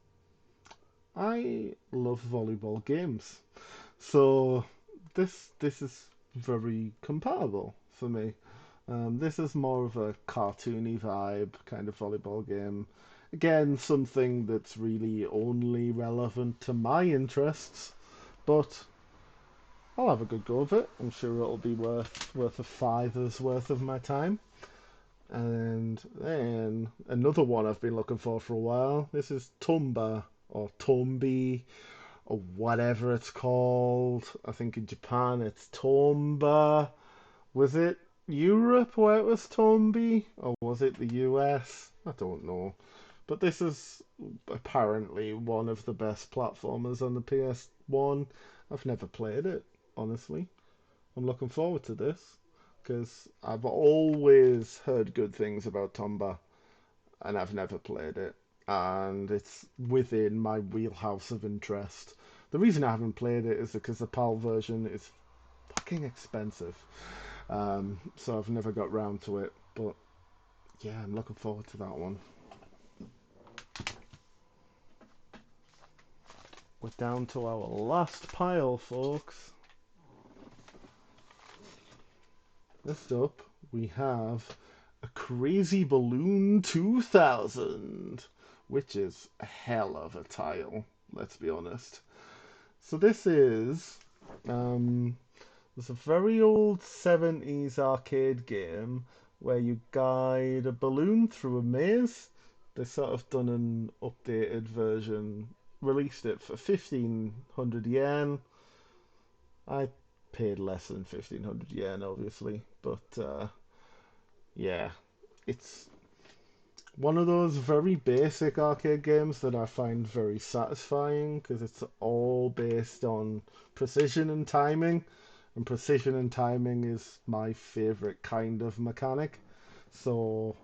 I love volleyball games. So this is very compatible for me. This is more of a cartoony vibe kind of volleyball game. Again, something that's really only relevant to my interests, but I'll have a good go of it. I'm sure it'll be worth a $5's worth of my time. And then another one I've been looking for a while. This is Tomba or Tombi or whatever it's called. I think in Japan it's Tomba. Was it Europe where it was Tombi? Or was it the US? I don't know. But this is apparently one of the best platformers on the PS1. I've never played it, honestly. I'm looking forward to this because I've always heard good things about Tomba, and I've never played it, and it's within my wheelhouse of interest. The reason I haven't played it is because the PAL version is fucking expensive, so I've never got round to it. But yeah, I'm looking forward to that one. We're down to our last pile, folks. Next up, we have a Crazy Balloon 2000, which is a hell of a tile, let's be honest. So this is, it's a very old 70s arcade game where you guide a balloon through a maze. They sort of done an updated version, released it for 1500 yen. I paid less than 1500 yen, obviously, but yeah, it's one of those very basic arcade games that I find very satisfying because it's all based on precision and timing, and precision and timing is my favorite kind of mechanic, so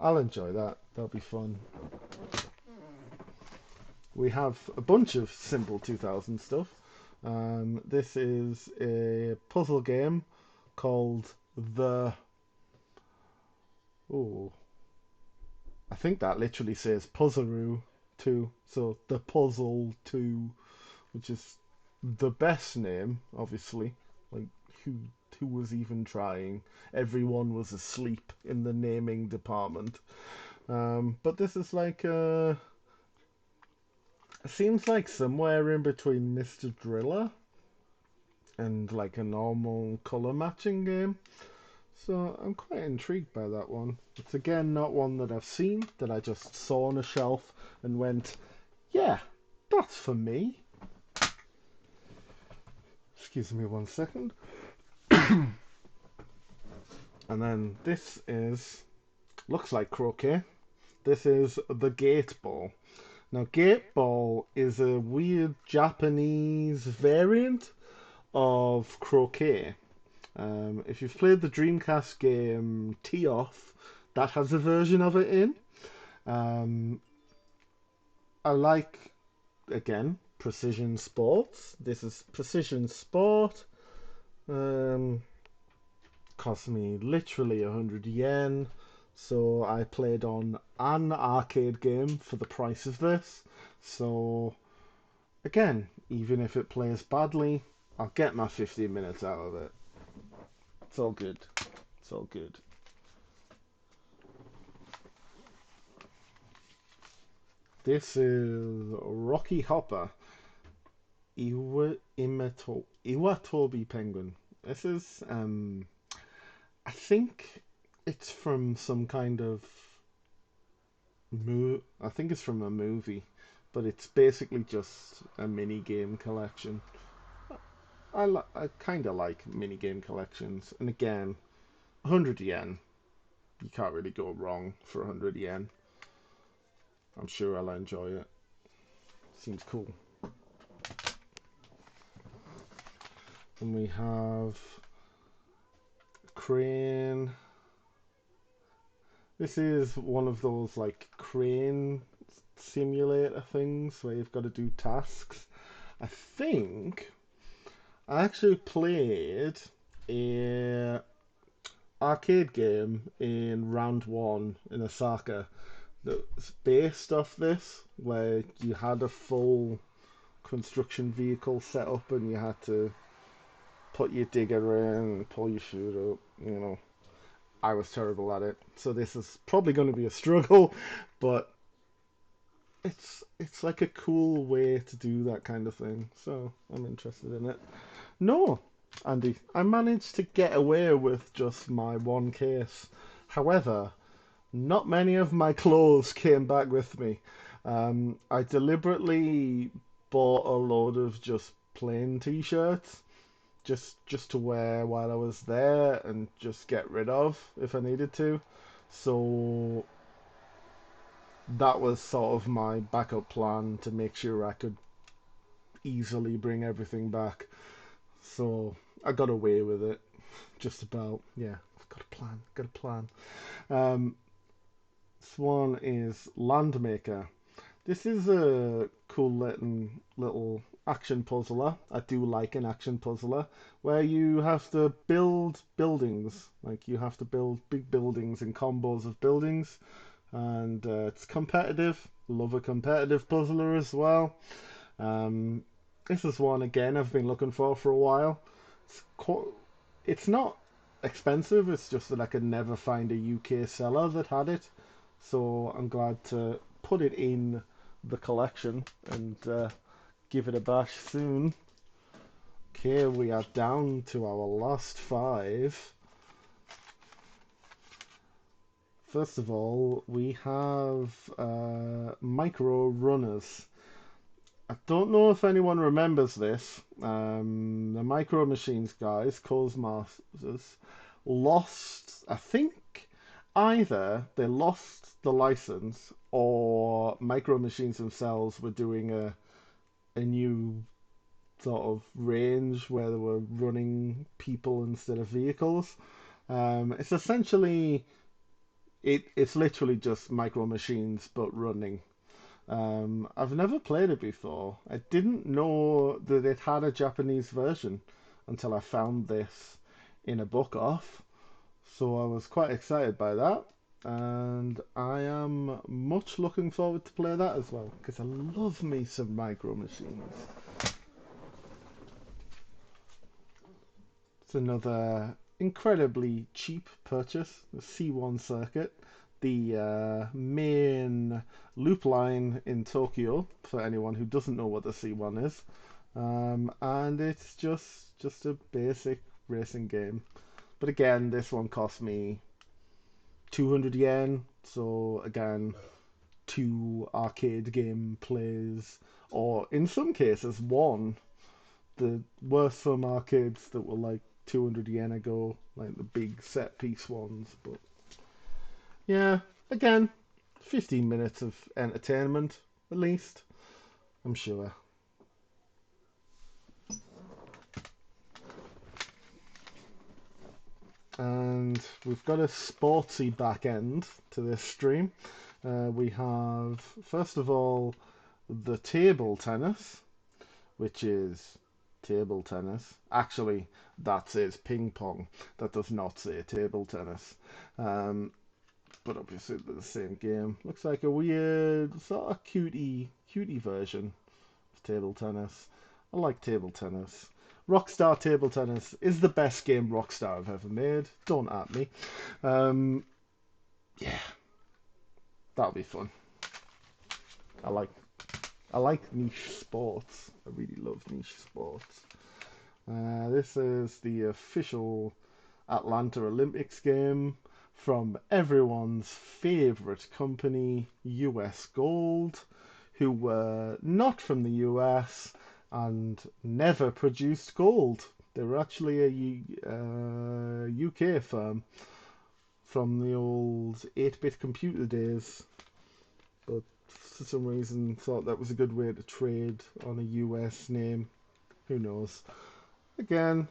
I'll enjoy that. That'll be fun. We have a bunch of simple 2000 stuff. This is a puzzle game called the... Oh, I think that literally says Puzzaroo 2. So the Puzzle 2, which is the best name, obviously. Like, who was even trying? Everyone was asleep in the naming department. But this is like it seems like somewhere in between Mr. Driller and like a normal color matching game. So I'm quite intrigued by that one. It's again not one that I've seen, that I just saw on a shelf and went, yeah, that's for me. Excuse me 1 second. And then this is, looks like croquet. This is the Gate Ball. Now, Gate Ball is a weird Japanese variant of croquet. If you've played the Dreamcast game Tee-Off, that has a version of it in. I like, again, Precision Sports. This is Precision Sport. Cost me literally 100 yen. So I played on an arcade game for the price of this. So again, even if it plays badly, I'll get my 15 minutes out of it. It's all good. It's all good. This is Rocky Hopper. Iwatobi Penguin. This is, I think it's from some kind of I think it's from a movie, but it's basically just a mini game collection. I kind of like mini game collections, and again, 100 yen. You can't really go wrong for 100 yen. I'm sure I'll enjoy it. Seems cool. And we have Crane. This is one of those like crane simulator things where you've got to do tasks. I think I actually played a arcade game in round 1 in Osaka that's based off this, where you had a full construction vehicle set up and you had to put your digger in and pull your chute up, you know. I was terrible at it, so this is probably going to be a struggle, but it's like a cool way to do that kind of thing, so I'm interested in it. No, Andy, I managed to get away with just my one case. However, not many of my clothes came back with me. I deliberately bought a load of just plain t-shirts just to wear while I was there and just get rid of if I needed to. So that was sort of my backup plan to make sure I could easily bring everything back. So I got away with it. Just about. Yeah, I've got a plan. This one is Landmaker. This is a cool little action puzzler. I do like an action puzzler where you have to build buildings. Like you have to build big buildings and combos of buildings. And it's competitive. Love a competitive puzzler as well. This is one again I've been looking for a while. It's not expensive. It's just that I could never find a UK seller that had it. So I'm glad to put it in the collection and give it a bash soon. Okay, we are down to our last 5. First of all, we have Micro Runners. I don't know if anyone remembers this. The Micro Machines guys, Cosmasters, lost, I think, either they lost the license or Micro Machines themselves were doing a new sort of range where they were running people instead of vehicles. It's essentially, it's literally just Micro Machines but running. I've never played it before. I didn't know that it had a Japanese version until I found this in a book off. So I was quite excited by that. And I am much looking forward to play that as well, because I love me some Micro Machines. It's another incredibly cheap purchase, the C1 circuit, the main loop line in Tokyo, for anyone who doesn't know what the C1 is. And it's just a basic racing game. But again, this one cost me 200 yen, so again, 2 arcade game plays, or in some cases, 1. There were some arcades that were like 200 yen ago, like the big set piece ones, but yeah, again, 15 minutes of entertainment, at least, I'm sure. And we've got a sportsy back end to this stream. We have, first of all, the table tennis, which is table tennis. Actually, that says ping pong. That does not say table tennis. But obviously they're the same game. Looks like a weird, sort of cutie version of table tennis. I like table tennis. Rockstar Table Tennis is the best game Rockstar have ever made. Don't at me. Yeah, that'll be fun. I like niche sports. I really love niche sports. This is the official Atlanta Olympics game from everyone's favorite company, US Gold, who were not from the US and never produced gold. They were actually a UK firm from the old 8-bit computer days, but for some reason thought that was a good way to trade on a US name. Who knows? Again,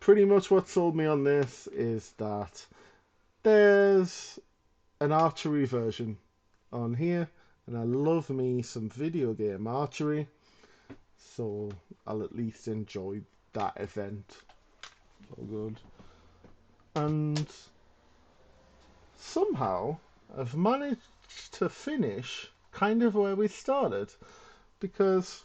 pretty much what sold me on this is that there's an archery version on here, and I love me some video game archery, so I'll at least enjoy that event. So good. And somehow I've managed to finish kind of where we started, because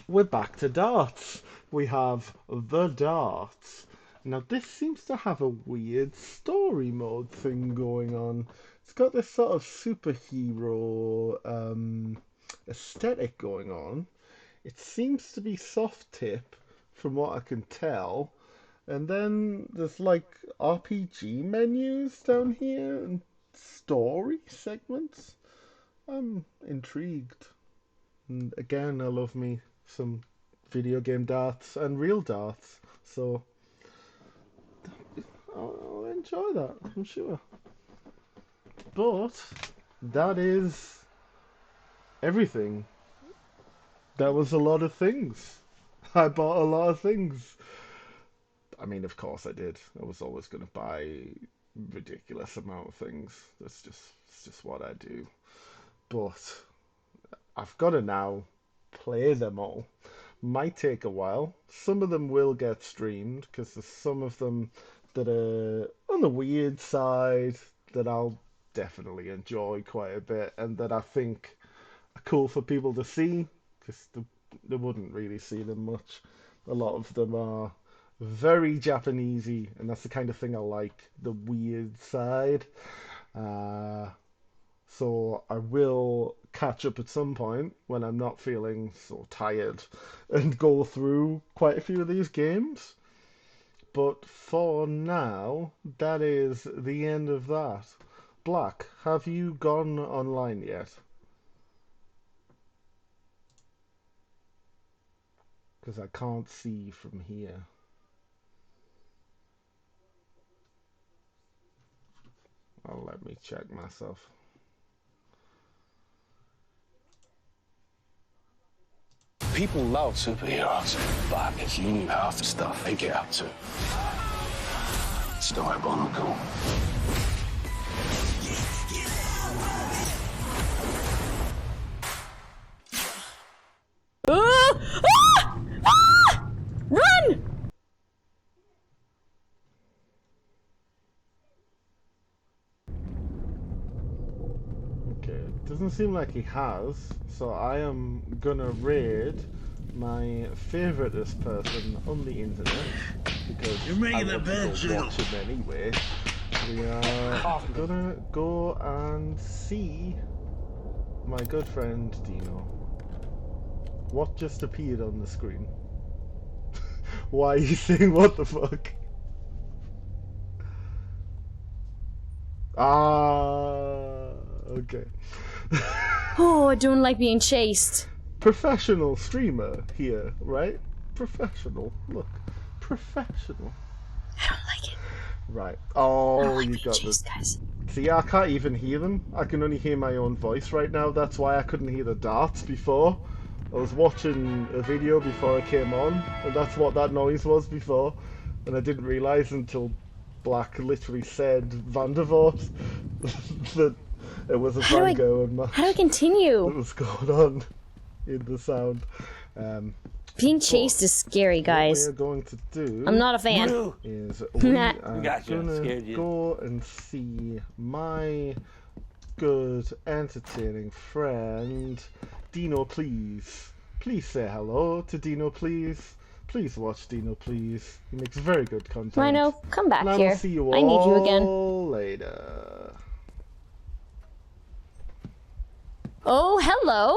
we're back to darts. We have the darts. Now this seems to have a weird story mode thing going on. It's got this sort of superhero aesthetic going on. It seems to be soft tip from what I can tell. And then there's like RPG menus down here and story segments. I'm intrigued. And again, I love me some video game darts and real darts. So I'll enjoy that, I'm sure. But that is everything. That was a lot of things. I bought a lot of things. I mean, of course I did. I was always going to buy ridiculous amount of things. It's just what I do. But I've got to now play them all. Might take a while. Some of them will get streamed because there's some of them that are on the weird side that I'll definitely enjoy quite a bit and that I think are cool for people to see because they wouldn't really see them much. A lot of them are very Japanesey, and that's the kind of thing I like, the weird side. So I will catch up at some point when I'm not feeling so tired and go through quite a few of these games. But for now, that is the end of that. Black, have you gone online yet? Because I can't see from here. Oh, let me check myself. People love superheroes, but if you knew half the stuff they get up to, it's diabolical. Run! Okay, it doesn't seem like he has, so I am gonna raid my favoritist person on the internet because I want to go watch him anyway. We are gonna go and see my good friend Dino. What just appeared on the screen? Why are you saying what the fuck? Okay. Oh, I don't like being chased. Professional streamer here, right? Professional. Look. Professional. I don't like it. Right. I Oh, don't like you being got chased, this. guys. See, I can't even hear them. I can only hear my own voice right now. That's why I couldn't hear the darts before. I was watching a video before I came on, and that's what that noise was before. And I didn't realise until Black literally said Vandervoort that it was a Van Gogh and match How do I continue? that was going on in the sound. Being chased is scary, guys. What we're going to do I'm not a fan. is we are Gotcha, gonna scared you. go and see my good, entertaining friend Dino. Please say hello to Dino, please. Please watch Dino, please. He makes very good content. Rhino, come back and I here. will see you I need you again. all later. Oh, hello.